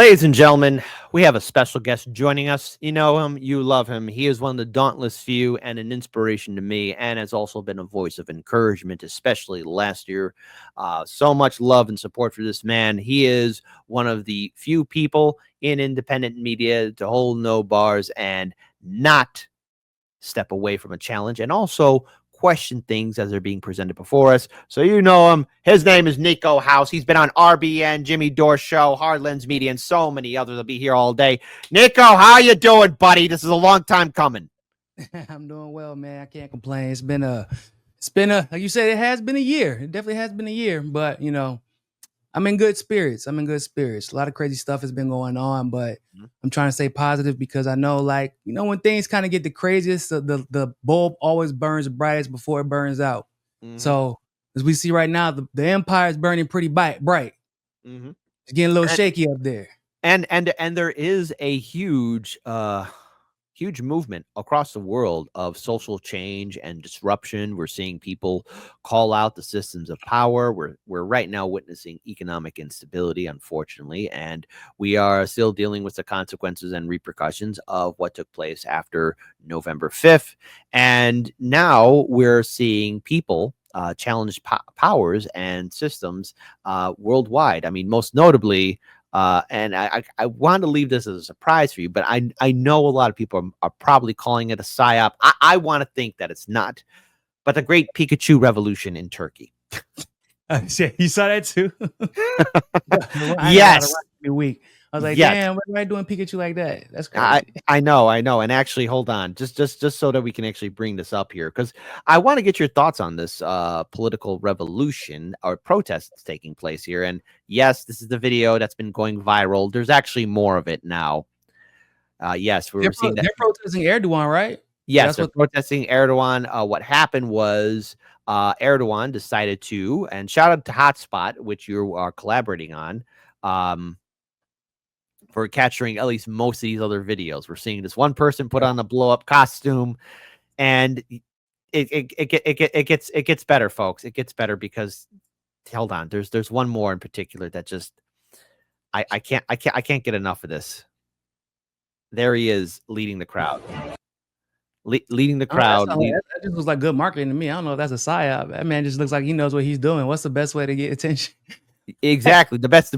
Ladies and gentlemen, we have a special guest joining us. You know him, you love him. He is one of the dauntless few and an inspiration to me, and has also been a voice of encouragement, especially last year. So much love and support for this man. He is one of the few people in independent media to hold no bars and not step away from a challenge, and also question things as they're being presented before us. So you know him. His name is Nico House. He's been on RBN, Jimmy Dore Show, Hard Lens Media, and so many others. Will be here all day. Nico, how you doing, buddy? This is a long time coming. I'm doing well, man. I can't complain. It's been a like you said, it has been a year. It definitely has been a year, but you know, I'm in good spirits. A lot of crazy stuff has been going on, but I'm trying to stay positive because I know, like, you know, when things kind of get the craziest, the bulb always burns brightest before it burns out. So as we see right now, the empire is burning pretty bright. It's getting a little shaky up there. And there is a huge movement across the world of social change and disruption. We're seeing people call out the systems of power. We're right now witnessing economic instability, unfortunately, and we are still dealing with the consequences and repercussions of what took place after November 5th. And now we're seeing people challenge powers and systems worldwide. I mean, most notably, and I want to leave this as a surprise for you, but I know a lot of people are probably calling it a psyop. I want to think that it's not, but the great Pikachu revolution in Turkey. You saw that too? Yes. Week. I was like, damn, why am I doing Pikachu like that? That's crazy. I know. And actually, hold on, just so that we can actually bring this up here, because I want to get your thoughts on this political revolution or protest that's taking place here. And yes, this is the video that's been going viral. There's actually more of it now. Yes, we're seeing that they're protesting Erdogan, right? Yes, they're protesting Erdogan. What happened was Erdogan decided to, and shout out to Hotspot, which you are collaborating on, for capturing at least most of these other videos. We're seeing this one person put on a blow up costume, and it gets better, folks. It gets better because, hold on, there's one more in particular that just I can't get enough of this. There he is leading the crowd. Leading the crowd. That just was like good marketing to me. I don't know if that's a psyop. That man just looks like he knows what he's doing. What's the best way to get attention? Exactly. The best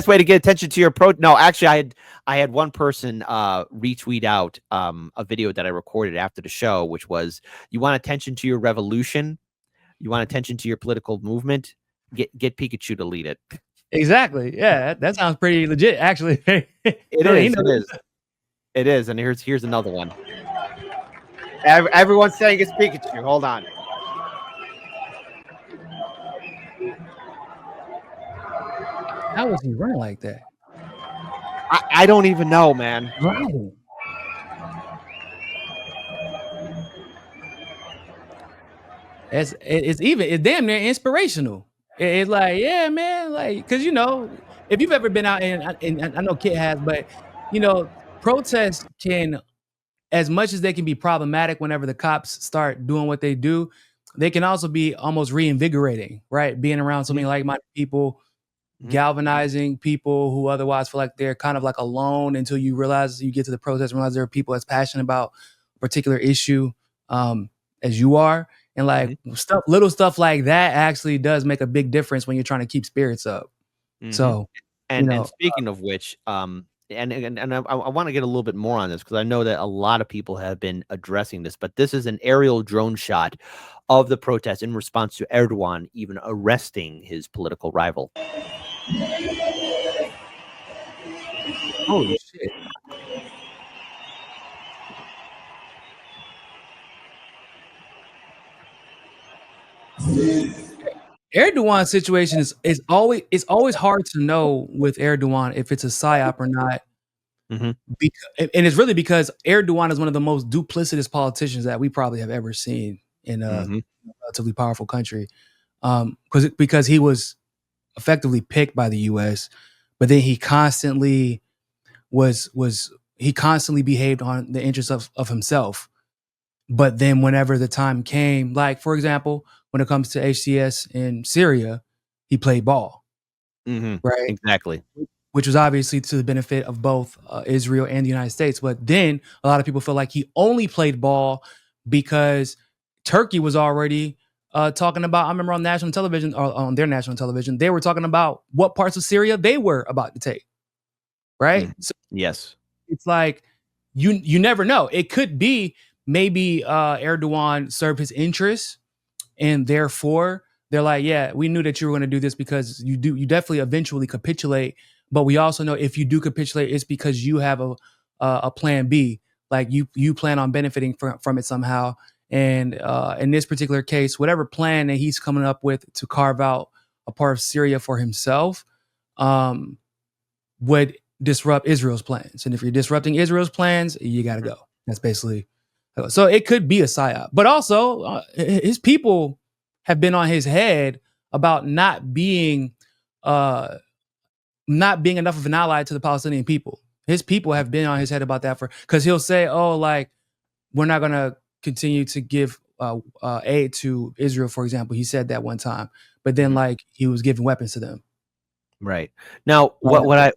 way to get attention to your No, actually, I had one person retweet out a video that I recorded after the show, which was, you want attention to your revolution, you want attention to your political movement, get Pikachu to lead it. Exactly. Yeah, that sounds pretty legit, actually. It is. And here's another one. Everyone's saying it's Pikachu. Hold on. How was he running like that? I don't even know, man. Right. It's damn near inspirational. It's like, yeah, man, like, because, you know, if you've ever been out, and I know Kit has, but, you know, protests can, as much as they can be problematic whenever the cops start doing what they do, they can also be almost reinvigorating, right? Being around so many like-minded people, galvanizing people who otherwise feel like they're kind of like alone, until you get to the protest and realize there are people as passionate about a particular issue as you are. And like little stuff like that actually does make a big difference when you're trying to keep spirits up. So, and speaking of which, and I want to get a little bit more on this, because I know that a lot of people have been addressing this, but this is an aerial drone shot of the protest in response to Erdogan even arresting his political rival. Holy shit. Erdogan's situation is always hard to know with Erdogan if it's a psyop or not. And it's really because Erdogan is one of the most duplicitous politicians that we probably have ever seen in a relatively powerful country. Because he was effectively picked by the US, but then he constantly behaved on the interests of himself. But then whenever the time came, like, for example, when it comes to HTS in Syria, he played ball. Right? Exactly. which was obviously to the benefit of both Israel and the United States. But then a lot of people feel like he only played ball because Turkey was already talking about. I remember on national television, or on their national television, they were talking about what parts of Syria they were about to take. Right. Mhm. So Yes. it's like you never know. It could be maybe Erdogan served his interests, and therefore they're like, yeah, we knew that you were going to do this because you definitely eventually capitulate, but we also know if you do capitulate, it's because you have a plan B, like you plan on benefiting from it somehow. And in this particular case, whatever plan that he's coming up with to carve out a part of Syria for himself, um, would disrupt Israel's plans. And if you're disrupting Israel's plans, you got to Mhm. go. That's basically so. It could be a psyop, but also his people have been on his head about uh, not being enough of an ally to the Palestinian people. His people have been on his head about that because he'll say, "Oh, like we're not going to continue to give aid to Israel," for example. He said that one time, but then Mhm. like he was giving weapons to them. Right. Now, Right.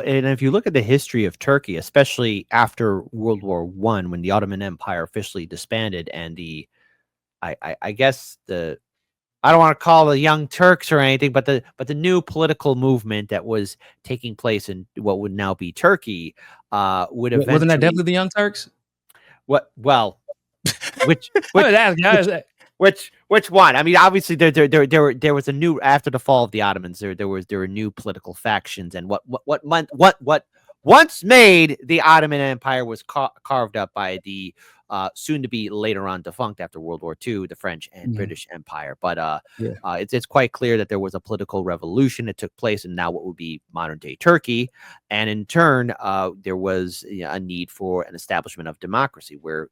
and if you look at the history of Turkey, especially after World War One, when the Ottoman Empire officially disbanded, and I guess I don't want to call the Young Turks or anything, but the new political movement that was taking place in what would now be Turkey, would Wasn't that eventually definitely the Young Turks? what well which I which was asking. which which one? I mean, obviously there was a new after the fall of the Ottomans. There were new political factions, and what once made the Ottoman Empire was carved up by the soon to be later on defunct after World War II, the French and Mhm. British Empire. But Yeah. it's quite clear that there was a political revolution that took place in now what would be modern day Turkey, and in turn, there was a need for an establishment of democracy, where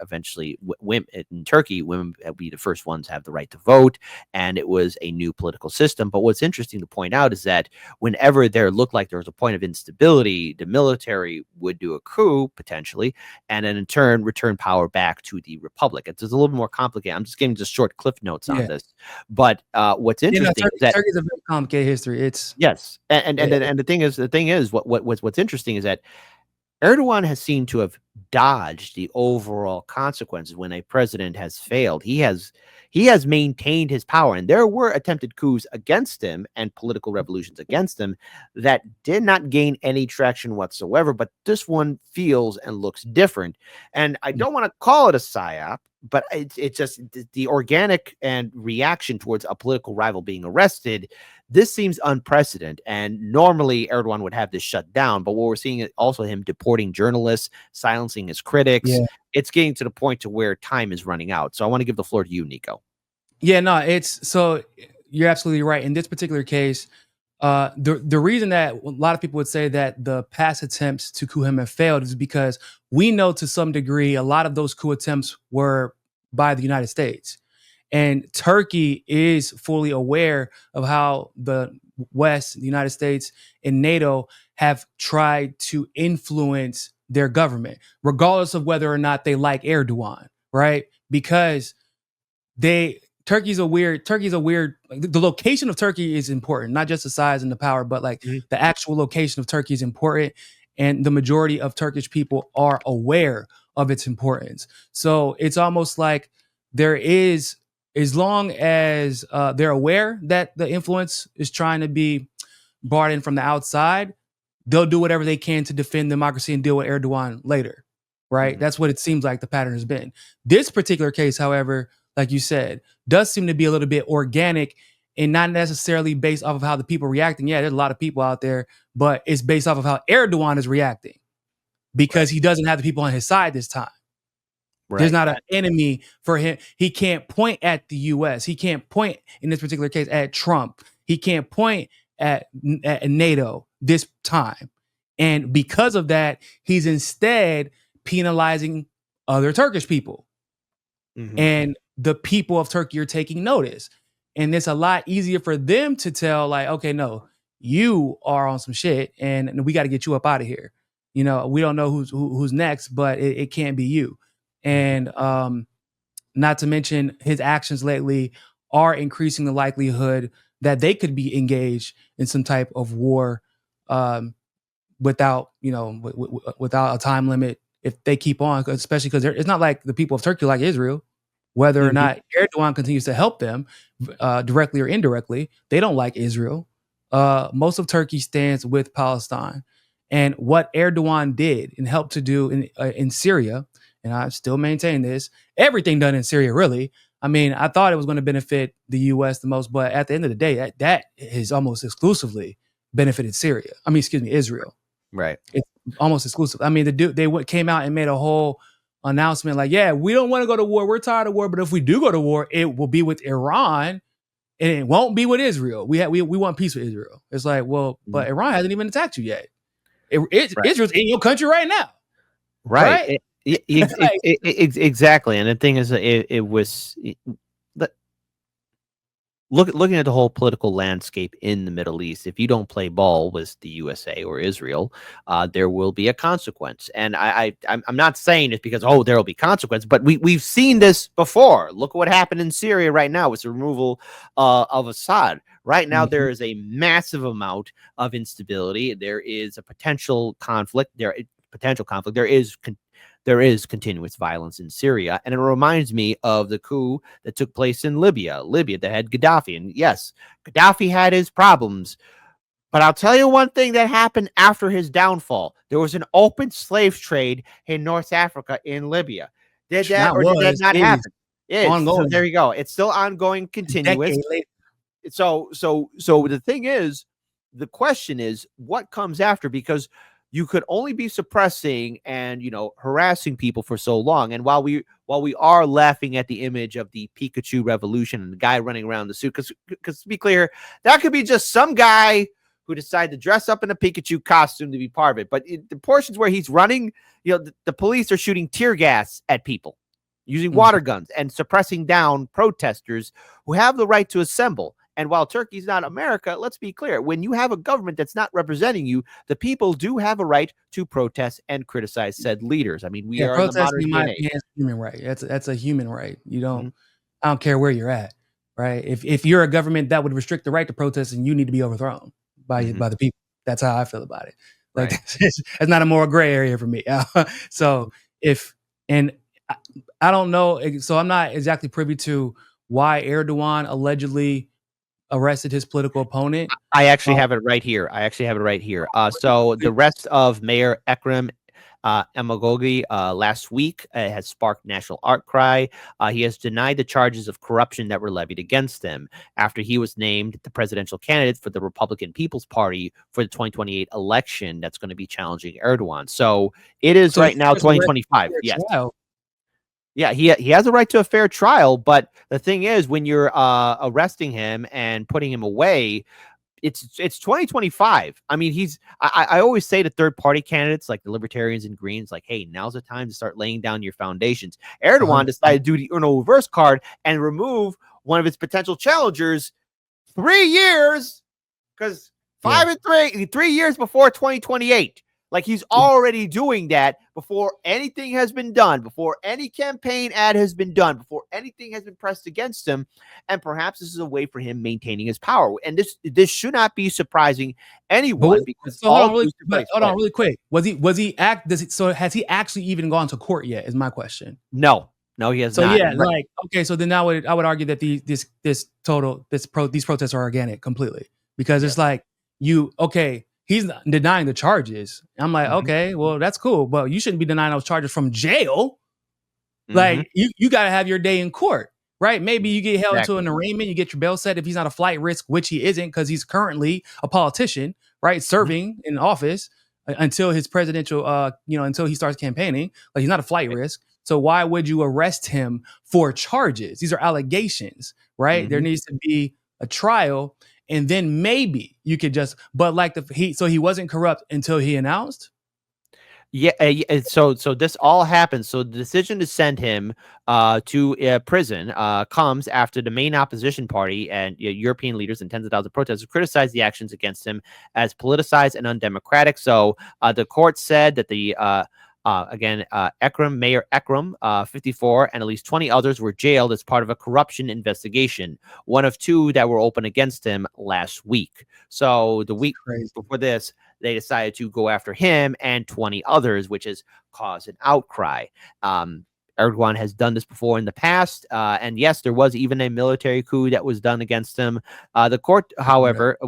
eventually, women in Turkey, women would be the first ones to have the right to vote, and it was a new political system. But what's interesting to point out is that whenever there looked like there was a point of instability, the military would do a coup potentially, and then in turn return power back to the republic. It's a little bit more complicated. I'm just giving just short cliff notes on Yeah. this, but what's You know, interesting is that Turkey's a very complicated history. It's yes, and yeah, the thing is what's interesting is that Erdogan has seemed to have dodged the overall consequences when a president has failed. He has maintained his power, and there were attempted coups against him and political revolutions against him that did not gain any traction whatsoever. But this one feels and looks different, and I yeah, don't want to call it a psyop, but it's just the organic and reaction towards a political rival being arrested. This seems unprecedented, and normally Erdogan would have this shut down. But what we're seeing is also him deporting journalists, silencing his critics. yeah. It's getting to the point to where time is running out. So I want to give the floor to you, Nico. Yeah, no, it's so you're absolutely right. In this particular case, the reason that a lot of people would say that the past attempts to coup him have failed is because we know to some degree a lot of those coup attempts were by the United States. And Turkey is fully aware of how the West, the United States, and NATO have tried to influence their government, regardless of whether or not they like Erdogan, right? Because they Turkey's a weird like, the location of Turkey is important, not just the size and the power, but like Mhm. the actual location of Turkey is important, and the majority of Turkish people are aware of its importance. So it's almost like there is, as long as they're aware that the influence is trying to be brought in from the outside, they'll do whatever they can to defend democracy and deal with Erdogan later. Right? Mhm. That's what it seems like the pattern has been. This particular case, however, like you said, does seem to be a little bit organic and not necessarily based off of how the people are reacting. Yeah, there's a lot of people out there, but it's based off of how Erdogan is reacting because Right. he doesn't have the people on his side this time. There's Right. not an enemy for him. He can't point at the US. He can't point in this particular case at Trump. He can't point at NATO this time. And because of that, he's instead penalizing other Turkish people. Mhm. And the people of Turkey are taking notice. And it's a lot easier for them to tell, like, okay, no, you are on some shit and we got to get you up out of here. You know, we don't know who's next, but it can't be you. And not to mention his actions lately are increasing the likelihood that they could be engaged in some type of war without without a time limit if they keep on, especially because it's not like the people of Turkey like Israel. Whether or Mhm. not Erdogan continues to help them directly or indirectly, they don't like Israel. Most of Turkey stands with Palestine, and what Erdogan did and helped to do in Syria, and I still maintain this: everything done in Syria, really. I mean, I thought it was going to benefit the U.S. the most, but at the end of the day, that is almost exclusively benefited Syria. I mean, excuse me, Israel. Right. It's almost exclusive. I mean, they came out and made a whole announcement like, yeah, we don't want to go to war. We're tired of war, but if we do go to war, it will be with Iran and it won't be with Israel. We want peace with Israel. It's like, well, Mhm. but Iran hasn't even attacked you yet. Right. Israel's in your country right now, Right. right? Like, Exactly. And the thing is, it was looking at the whole political landscape in the Middle East. If you don't play ball with the USA or Israel, there will be a consequence. And I'm not saying it's because there will be consequence, but we've seen this before. Look at what happened in Syria right now with the removal of Assad. Right now, there is a massive amount of instability. There is a potential conflict. There is continuous violence in Syria. And it reminds me of the coup that took place in Libya that had Gaddafi. And yes, Gaddafi had his problems. But I'll tell you one thing that happened after his downfall. There was an open slave trade in North Africa in Libya. Did that not or did that was not is happen? So there ongoing. you go. It's still ongoing, A continuous. decade later. So the thing is, the question is what comes after, because you could only be suppressing and harassing people for so long. And while we are laughing at the image of the Pikachu revolution and the guy running around the suit, because to be clear, that could be just some guy who decided to dress up in a Pikachu costume to be part of it. But the portions where he's running, the police are shooting tear gas at people, using water guns and suppressing down protesters who have the right to assemble. And while Turkey's not America, let's be clear, when you have a government that's not representing you, the people do have a right to protest and criticize said leaders. I mean, we Yeah, are in the protesting modern in day my and age. opinion is a human right. That's a human right. Mhm. I don't care where you're at, right? If you're a government that would restrict the right to protest, and you need to be overthrown Mhm. by the people. That's how I feel about it. Like Right. that's not a more gray area for me. So if and I, I don't know, so I'm not exactly privy to why Erdogan allegedly arrested his political opponent. I actually Um, have it right here. So the rest of Mayor Ekrem Emagogi last week has sparked national outcry. He has denied the charges of corruption that were levied against him after he was named the presidential candidate for the Republican People's Party for the 2028 election that's going to be challenging Erdogan. So it is so he right now was arrested 2025. for a Yes. trial. Yeah, he has a right to a fair trial, but the thing is, when you're arresting him and putting him away, it's 2025. I mean, I always say to third party candidates like the Libertarians and Greens, like, hey, now's the time to start laying down your foundations. Erdogan 100%. decided to do the Uno reverse card and remove one of his potential challengers 3 years, because Yeah. 3 years before 2028. Like, he's already doing that before anything has been done, before any campaign ad has been done, before anything has been pressed against him. And perhaps this is a way for him maintaining his power. And this should not be surprising anyone, because So all due to place. hold on really quick. So has he actually even gone to court yet? Is my question. No, he has So not. yeah, And like okay, so then I would argue that these protests are organic completely, because it's yes. like he's not denying the charges. I'm like, Mhm. okay, well that's cool, but you shouldn't be denying those charges from jail. Mhm. Like you got to have your day in court, right? Maybe you get held into Exactly. an arraignment, you get your bail set if he's not a flight risk, which he isn't because he's currently a politician, right? Mhm. Serving in office until his presidential, until he starts campaigning. Like he's not a flight Right. risk. So why would you arrest him for charges? These are allegations, right? There Mhm. needs to be a trial, and then maybe you could just. But like so he wasn't corrupt until he announced. Yeah, so this all happens. So the decision to send him to prison comes after the main opposition party and European leaders and tens of thousands of protesters criticized the actions against him as politicized and undemocratic. So the court said that Mayor Ekrem, 54, and at least 20 others were jailed as part of a corruption investigation, one of two that were open against him last week. So the week Crazy. before this, they decided to go after him and 20 others, which has caused an outcry. Erdogan has done this before in the past, and yes, there was even a military coup that was done against him. The court, however,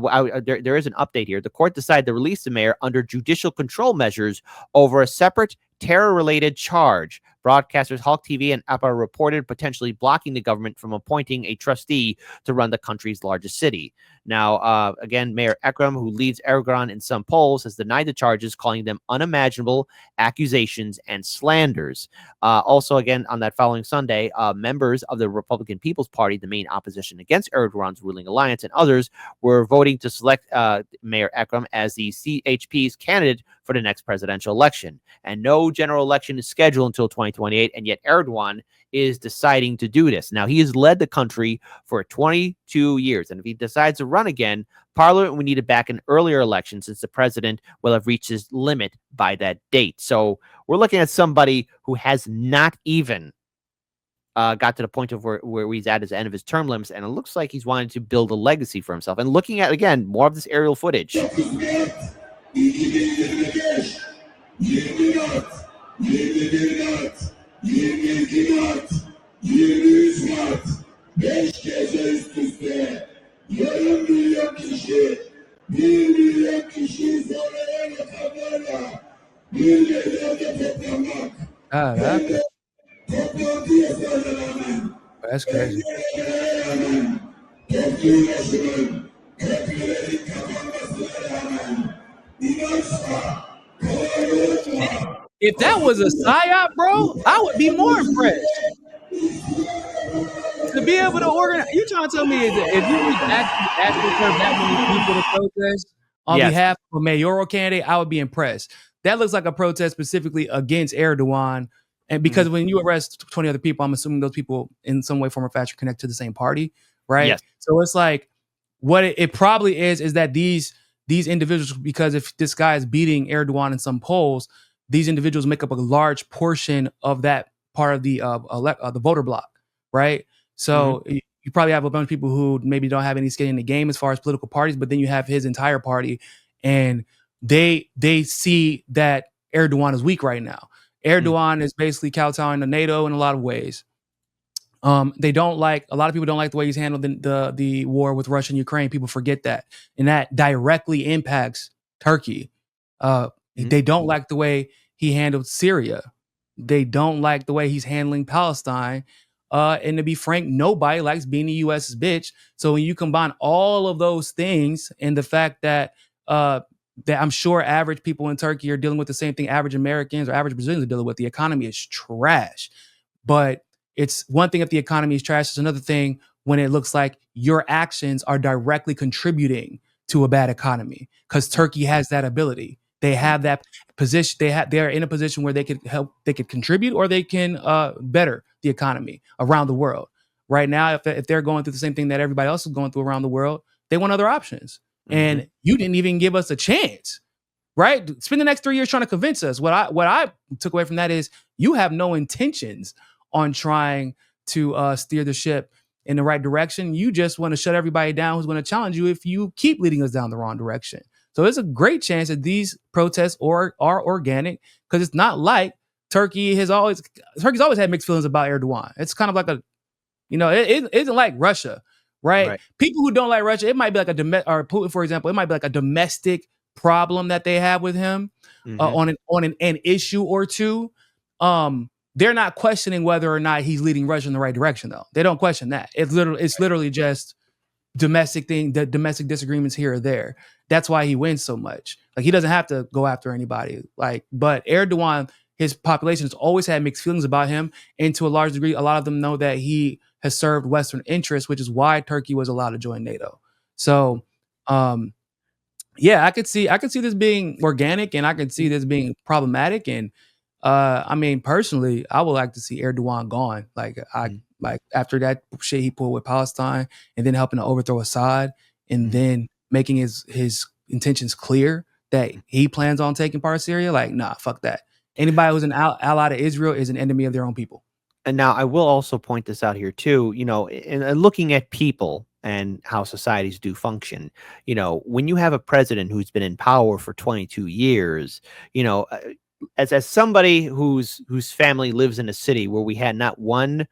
there is an update here. The court decided to release the mayor under judicial control measures over a separate terror-related charge. Broadcasters Halk TV and APA reported potentially blocking the government from appointing a trustee to run the country's largest city. Now, again, Mayor Ekrem, who leads Erdogan in some polls, has denied the charges, calling them unimaginable accusations and slanders. Also, again, on that following Sunday, members of the Republican People's Party, the main opposition against Erdogan's ruling alliance, and others were voting to select Mayor Ekrem as the CHP's candidate for the next presidential election. And no general election is scheduled until 2028, and yet Erdogan is deciding to do this. Now, he has led the country for 22 years, and if he decides to run again, Parliament would need to back an earlier election since the president will have reached his limit by that date. So we're looking at somebody who has not even got to the point of where he's at his end of his term limits, and it looks like he's wanting to build a legacy for himself. And looking at, again, more of this aerial footage. 5 gece üst üste yarım milyon kişi, 1 milyon kişiyi zorlayan rakamlarla bir gecede toplanmak. Toplantı yasağına rağmen, That's crazy. rağmen, toplu ulaşımın, köprülerin kapanmasına rağmen, inançla, kolaylıkla. If that was a psyop, bro, I would be more impressed. To be able to organize, you trying to tell me that if you would actually serve that many people to protest on behalf of a mayoral candidate, I would be impressed. That looks like a protest specifically against Erdogan. And because when you arrest 20 other people, I'm assuming those people in some way, form, or fashion connect to the same party, right? Yes. So it's like what it probably is that these individuals, because if this guy is beating Erdogan in some polls, these individuals make up a large portion of that part of the voter block, right? So you probably have a bunch of people who maybe don't have any skin in the game as far as political parties, but then you have his entire party, and they see that Erdogan is weak right now. Erdogan is basically kowtowing to NATO in a lot of ways. They don't like, a lot of people don't like the way he's handled the war with Russia and Ukraine. People forget that, and that directly impacts Turkey. They don't like the way he handled Syria. They don't like the way he's handling Palestine. And to be frank, nobody likes being the U.S.'s bitch. So when you combine all of those things and the fact that I'm sure average people in Turkey are dealing with the same thing average Americans or average Brazilians are dealing with, the economy is trash. But it's one thing if the economy is trash. It's another thing when it looks like your actions are directly contributing to a bad economy, because Turkey has that ability. They have that position. They are in a position where they could help, they could contribute, or they can better the economy around the world. Right now, if they're going through the same thing that everybody else is going through around the world, they want other options. And you didn't even give us a chance, right? Spend the next 3 years trying to convince us. What I took away from that is you have no intentions on trying to steer the ship in the right direction. You just want to shut everybody down who's going to challenge you if you keep leading us down the wrong direction. So there's a great chance that these protests are organic, because it's not like Turkey's always had mixed feelings about Erdogan. It's kind of like it isn't like Russia, right? People who don't like Russia, it might be like or Putin, for example, it might be like a domestic problem that they have with him on an issue or two. They're not questioning whether or not he's leading Russia in the right direction, though. They don't question that. It's literally just domestic disagreements here or there. That's why he wins so much. Like, he doesn't have to go after anybody. But Erdogan, his population has always had mixed feelings about him, and to a large degree, a lot of them know that he has served Western interests, which is why Turkey was allowed to join NATO. So, I could see this being organic, and I could see this being problematic. And I mean, personally, I would like to see Erdogan gone. Like after that shit he pulled with Palestine, and then helping to overthrow Assad, and then making his intentions clear that he plans on taking part of Syria. Like, nah, fuck that. Anybody who's an ally to Israel is an enemy of their own people. And now I will also point this out here too, in looking at people and how societies do function, when you have a president who's been in power for 22 years, you know, uh, as somebody whose family lives in a city where we had not one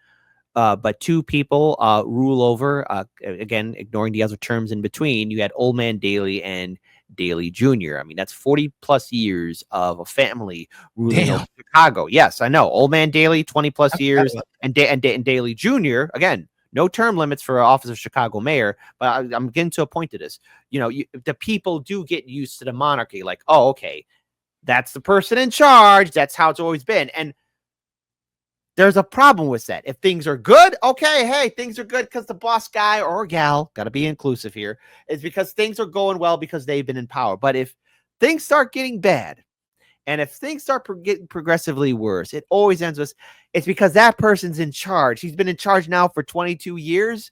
but two people rule over. Again, ignoring the other terms in between, you had Old Man Daly and Daly Jr. I mean, that's 40 plus years of a family ruling Damn, over Chicago. Yes, I know. Old Man Daly, 20 I plus forgot years, about and Daly Jr. Again. No term limits for office of Chicago mayor, but I'm getting to a point to this. The people do get used to the monarchy. Like, oh, okay, that's the person in charge. That's how it's always been. And there's a problem with that. If things are good, okay, hey, things are good because the boss guy or gal, got to be inclusive here, is because things are going well because they've been in power. But if things start getting bad and if things start getting progressively worse, it always ends with it's because that person's in charge. He's been in charge now for 22 years.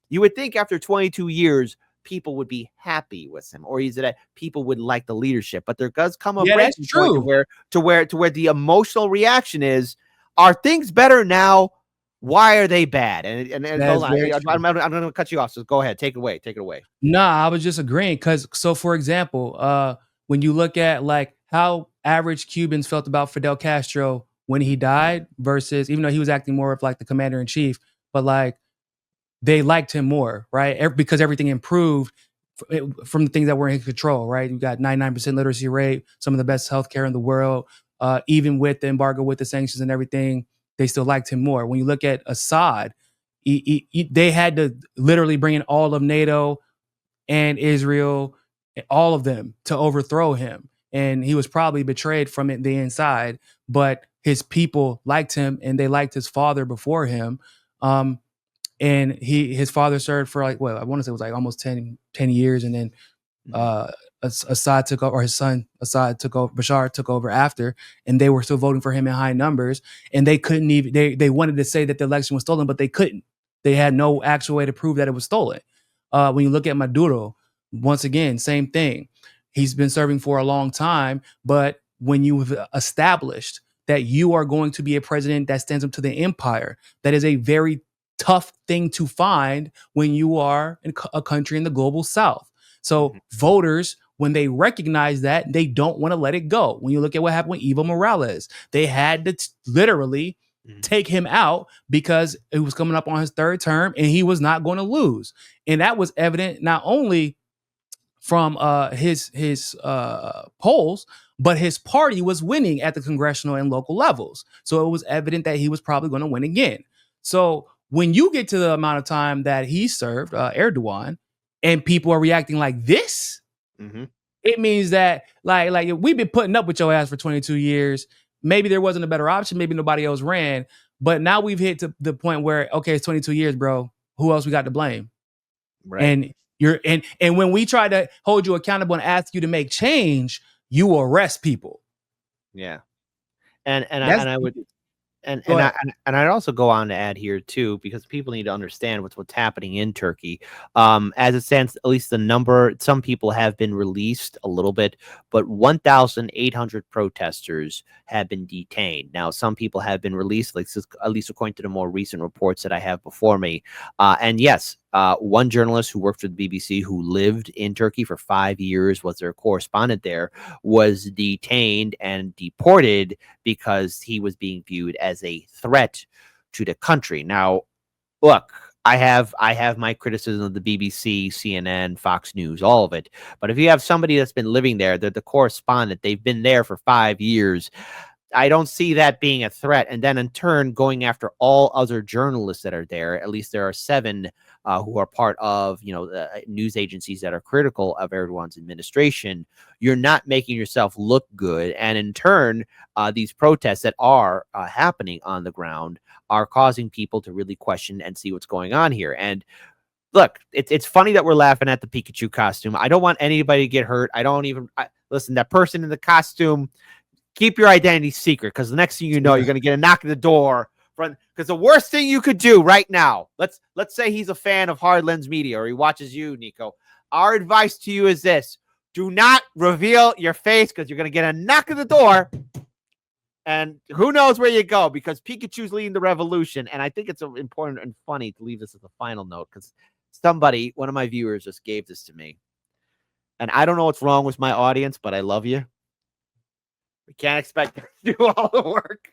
You would think after 22 years, people would be happy with him, or is it that people would like the leadership? But there does come a yeah, that's breaking point to true. where the emotional reaction is, are things better now? Why are they bad? And hold That's on, very true. I'm going to cut you off. So go ahead, take it away, take it away. Nah, I was just agreeing because so for example, when you look at like how average Cubans felt about Fidel Castro when he died versus even though he was acting more of like the commander in chief, but like they liked him more, right? Because everything improved from the things that were in control, right? You got 99% literacy rate, some of the best healthcare in the world. Even with the embargo, with the sanctions and everything, they still liked him more. When you look at Assad, they had to literally bring in all of NATO and Israel, all of them to overthrow him. And he was probably betrayed from the inside, but his people liked him and they liked his father before him. Um, and his father served for like, well, I want to say it was like almost 10 years. And then uh, Assad took over, or his son Assad took over, Bashar took over after, and they were still voting for him in high numbers. And they couldn't even, they wanted to say that the election was stolen, but they couldn't. They had no actual way to prove that it was stolen. When you look at Maduro, once again, same thing. He's been serving for a long time, but when you've established that you are going to be a president that stands up to the empire, that is a very tough thing to find when you are in a country in the global south. So voters, when they recognize that, they don't want to let it go. When you look at what happened with Evo Morales, they had to literally take him out because it was coming up on his third term and he was not going to lose. And that was evident not only from his polls, but his party was winning at the congressional and local levels. So it was evident that he was probably going to win again. So when you get to the amount of time that he served, Erdogan, and people are reacting like this, it means that like we've been putting up with your ass for 22 years. Maybe there wasn't a better option. Maybe nobody else ran. But now we've hit to the point where, okay, it's 22 years, bro. Who else we got to blame? Right. And and when we try to hold you accountable and ask you to make change, you arrest people. Yeah. And That's I would and go and ahead. I'd also go on to add here too, because people need to understand what's happening in Turkey. As it stands, at least the number, some people have been released a little bit, but 1,800 protesters have been detained. Now, some people have been released, like at least according to the more recent reports that I have before me. And yes, one journalist who worked for the BBC who lived in Turkey for 5 years, was their correspondent there, was detained and deported because he was being viewed as a threat to the country. Now, look, I have my criticism of the BBC, CNN, Fox News, all of it. But if you have somebody that's been living there, they're the correspondent, they've been there for 5 years, I don't see that being a threat. And then in turn, going after all other journalists that are there. At least there are 7 who are part of, the news agencies that are critical of Erdogan's administration. You're not making yourself look good. And in turn, these protests that are happening on the ground are causing people to really question and see what's going on here. And look, it's funny that we're laughing at the Pikachu costume. I don't want anybody to get hurt. I don't even listen. That person in the costume, keep your identity secret, because the next thing you know, you're going to get a knock at the door. Because the worst thing you could do right now, let's say he's a fan of Hard Lens Media or he watches you, Nico. Our advice to you is this: do not reveal your face, because you're going to get a knock at the door. And who knows where you go, because Pikachu's leading the revolution. And I think it's important and funny to leave this as a final note, because one of my viewers just gave this to me. And I don't know what's wrong with my audience, but I love you. We can't expect them to do all the work.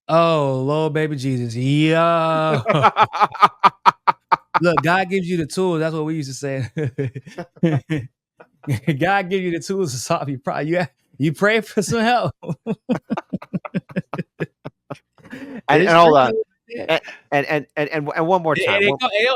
Oh, Lord, baby Jesus. Yeah. Look, God gives you the tools. That's what we used to say. God gives you the tools to solve your problem. You pray for some help. And hold on. And one more time.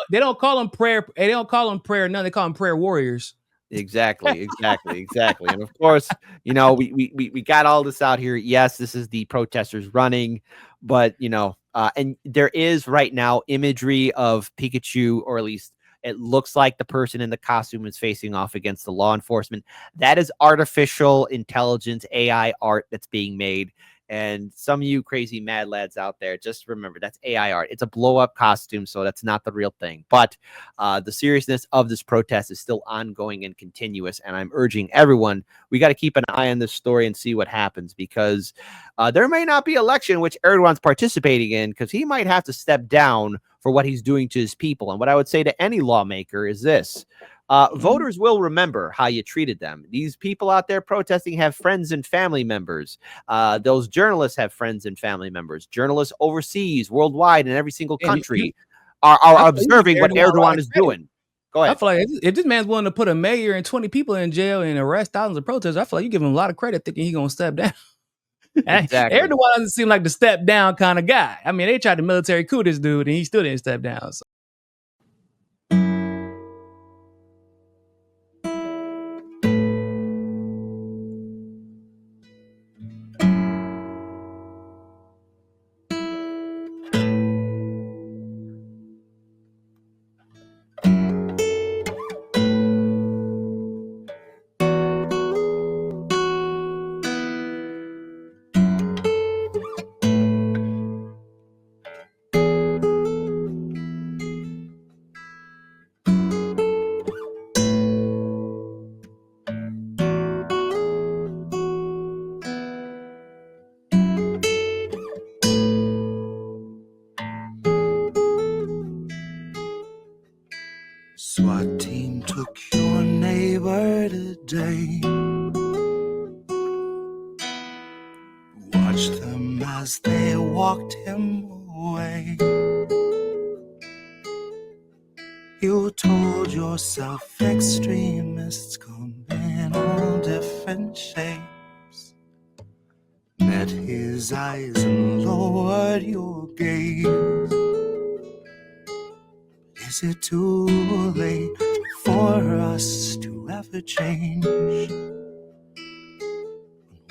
They don't call them prayer. They don't call them prayer. No, they call them prayer warriors. Exactly. And of course, we got all this out here. Yes, this is the protesters running, but and there is right now imagery of Pikachu, or at least it looks like the person in the costume is facing off against the law enforcement. That is artificial intelligence, AI art that's being made. And some of you crazy mad lads out there, just remember, that's AI art. It's a blow-up costume, so that's not the real thing. But the seriousness of this protest is still ongoing and continuous, and I'm urging everyone, we got to keep an eye on this story and see what happens, because there may not be election which Erdogan's participating in, because he might have to step down for what he's doing to his people. And what I would say to any lawmaker is this. Voters will remember how you treated them. These people out there protesting have friends and family members. Those journalists have friends and family members. Journalists overseas, worldwide, in every single country are observing what Erdogan is doing. Go ahead. I feel like if this man's willing to put a mayor and 20 people in jail and arrest thousands of protesters, I feel like you give him a lot of credit thinking he's going to step down. Exactly. Erdogan doesn't seem like the step down kind of guy. I mean, they tried to military coup this dude and he still didn't step down. So. SWAT team took your neighbor today. Watched them as they walked him away. You told yourself extremists come in all different shapes. Met his eyes and lowered your gaze. Is it too late for us to ever change? When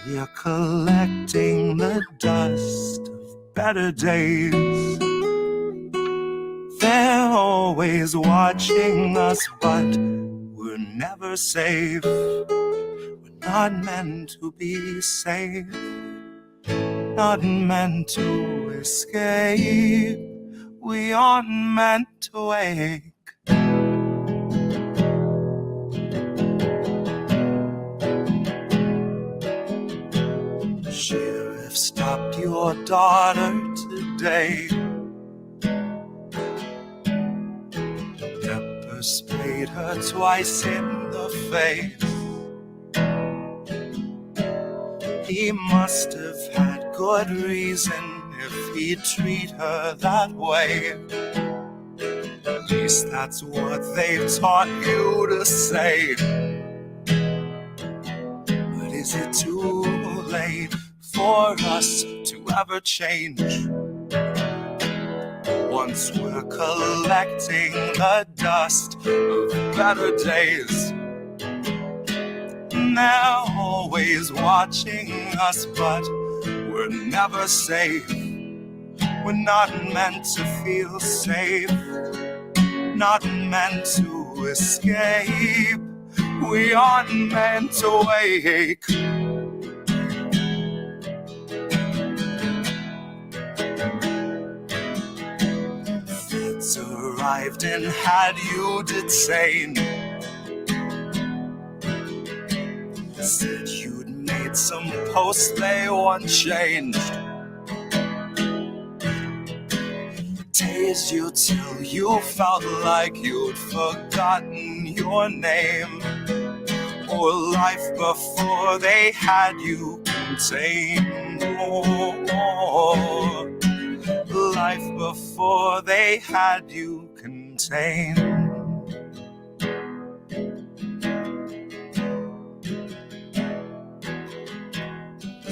we are collecting the dust of better days. They're always watching us, but we're never safe. We're not meant to be safe, not meant to escape. We aren't meant to wake. Sheriff stopped your daughter today. Pepper sprayed her twice in the face. He must have had good reason if he'd treat her that way. At least that's what they've taught you to say. But is it too late for us to ever change? Once we're collecting the dust of better days. And they're always watching us, but we're never safe. We're not meant to feel safe, not meant to escape. We aren't meant to wake. Feds arrived and had you detained. Said you'd made read some posts they once changed. Tased you till you felt like you'd forgotten your name, or life before they had you contained. Oh, life before they had you contained.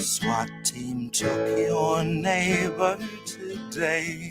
SWAT team took your neighbor today.